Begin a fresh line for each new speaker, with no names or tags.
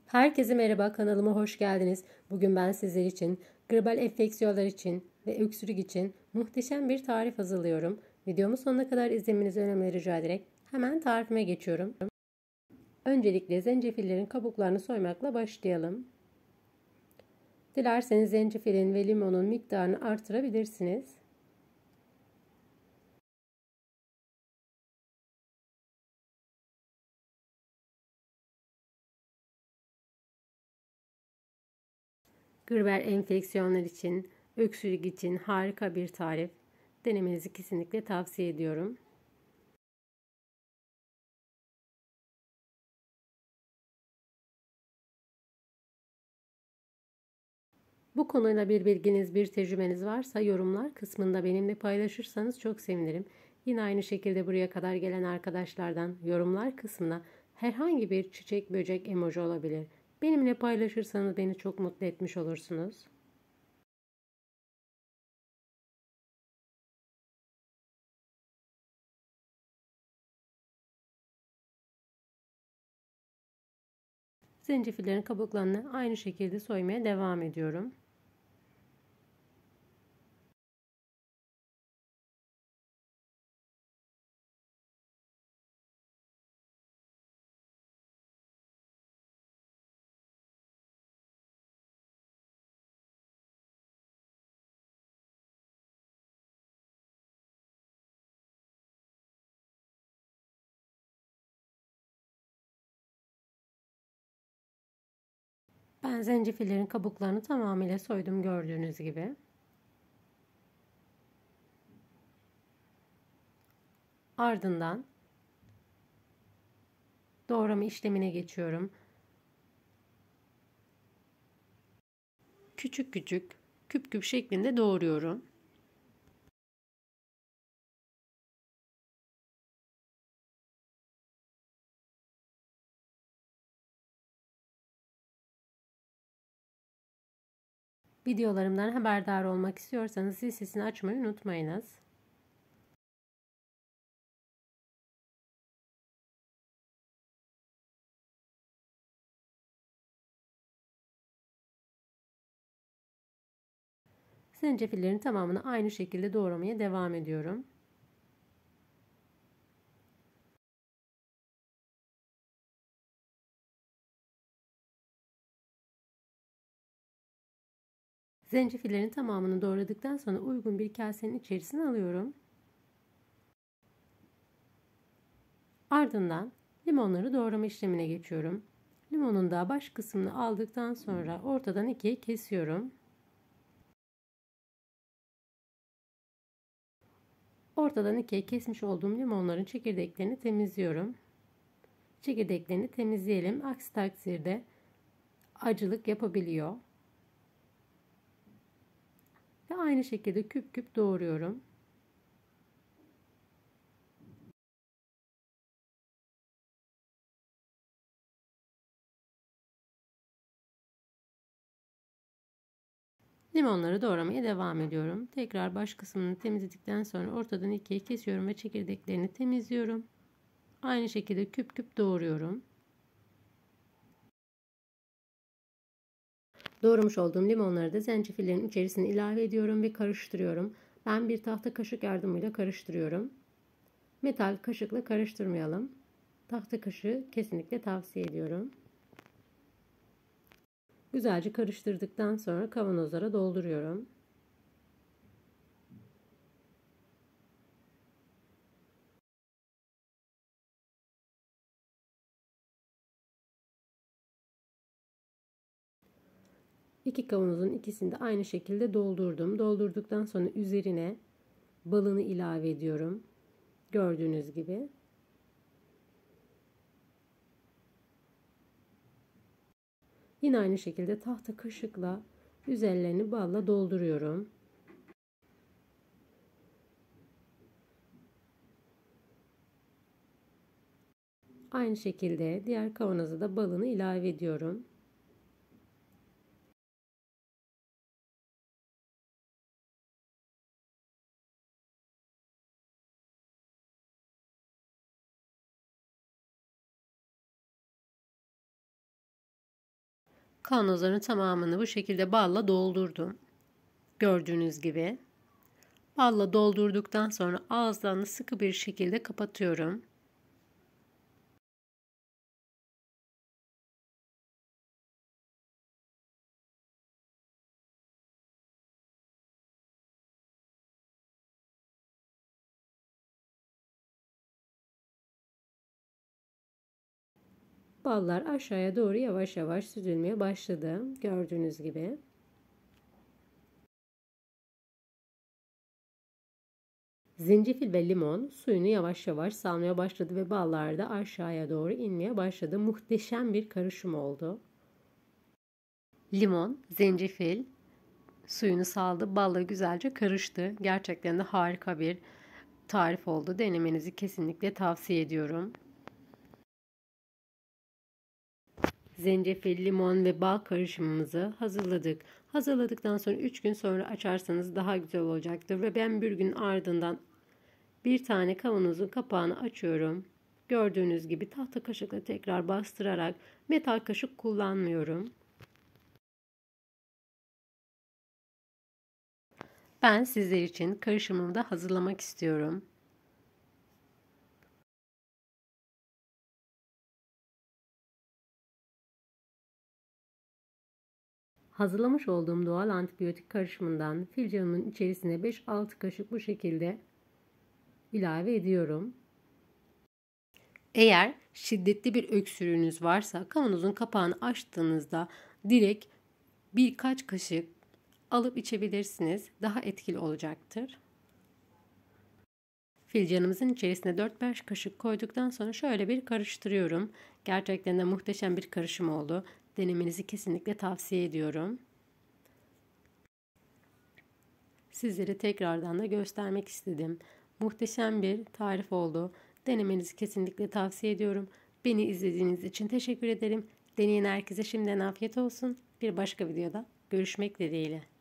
Herkese merhaba, kanalıma hoş geldiniz. Bugün ben sizler için gribal enfeksiyonlar için ve öksürük için muhteşem bir tarif hazırlıyorum. Videomu sonuna kadar izlemenizi önemli rica ederek hemen tarifime geçiyorum. Öncelikle zencefillerin kabuklarını soymakla başlayalım. Dilerseniz zencefilin ve limonun miktarını artırabilirsiniz. Gribal enfeksiyonlar için, öksürük için harika bir tarif. Denemenizi kesinlikle tavsiye ediyorum. Bu konuyla bir bilginiz, bir tecrübeniz varsa yorumlar kısmında benimle paylaşırsanız çok sevinirim. Yine aynı şekilde buraya kadar gelen arkadaşlardan yorumlar kısmına herhangi bir çiçek, böcek emoji olabilir. Benimle paylaşırsanız beni çok mutlu etmiş olursunuz. Zencefillerin kabuklarını aynı şekilde soymaya devam ediyorum. Ben zencefillerin kabuklarını tamamıyla soydum gördüğünüz gibi. Ardından doğrama işlemine geçiyorum. Küçük küçük küp küp şeklinde doğruyorum. Videolarımdan haberdar olmak istiyorsanız zil sesini açmayı unutmayınız. Zencefillerin tamamını aynı şekilde doğramaya devam ediyorum. Zencefillerin tamamını doğradıktan sonra uygun bir kasenin içerisine alıyorum. Ardından limonları doğrama işlemine geçiyorum. Limonun da baş kısmını aldıktan sonra ortadan ikiye kesiyorum. Ortadan ikiye kesmiş olduğum limonların çekirdeklerini temizliyorum. Çekirdeklerini temizleyelim. Aksi takdirde acılık yapabiliyor. Ve aynı şekilde küp küp doğruyorum. Limonları doğramaya devam ediyorum. Tekrar baş kısmını temizledikten sonra ortadan ikiye kesiyorum ve çekirdeklerini temizliyorum. Aynı şekilde küp küp doğruyorum. Doğramış olduğum limonları da zencefillerin içerisine ilave ediyorum ve karıştırıyorum. Ben bir tahta kaşık yardımıyla karıştırıyorum. Metal kaşıkla karıştırmayalım. Tahta kaşığı kesinlikle tavsiye ediyorum. Güzelce karıştırdıktan sonra kavanozlara dolduruyorum. İki kavanozun ikisini de aynı şekilde doldurdum. Doldurduktan sonra üzerine balını ilave ediyorum. Gördüğünüz gibi. Yine aynı şekilde tahta kaşıkla üzerlerini balla dolduruyorum. Aynı şekilde diğer kavanoza da balını ilave ediyorum. Kavanozların tamamını bu şekilde balla doldurdum. Gördüğünüz gibi. Balla doldurduktan sonra ağızlarını sıkı bir şekilde kapatıyorum. Ballar aşağıya doğru yavaş yavaş süzülmeye başladı. Gördüğünüz gibi. Zencefil ve limon suyunu yavaş yavaş salmaya başladı ve ballar da aşağıya doğru inmeye başladı. Muhteşem bir karışım oldu. Limon, zencefil suyunu saldı, balla güzelce karıştı. Gerçekten de harika bir tarif oldu. Denemenizi kesinlikle tavsiye ediyorum. Zencefil, limon ve bal karışımımızı hazırladık. Hazırladıktan sonra 3 gün sonra açarsanız daha güzel olacaktır. Ve ben bir gün ardından bir tane kavanozun kapağını açıyorum. Gördüğünüz gibi tahta kaşıkla tekrar bastırarak, metal kaşık kullanmıyorum. Ben sizler için karışımımı da hazırlamak istiyorum. Hazırlamış olduğum doğal antibiyotik karışımından filcanımın içerisine 5-6 kaşık bu şekilde ilave ediyorum. Eğer şiddetli bir öksürüğünüz varsa kavanozun kapağını açtığınızda direkt birkaç kaşık alıp içebilirsiniz. Daha etkili olacaktır. Filcanımızın içerisine 4-5 kaşık koyduktan sonra şöyle bir karıştırıyorum. Gerçekten de muhteşem bir karışım oldu. Denemenizi kesinlikle tavsiye ediyorum. Sizlere tekrardan da göstermek istedim. Muhteşem bir tarif oldu. Denemenizi kesinlikle tavsiye ediyorum. Beni izlediğiniz için teşekkür ederim. Deneyen herkese şimdiden afiyet olsun. Bir başka videoda görüşmek dileğiyle.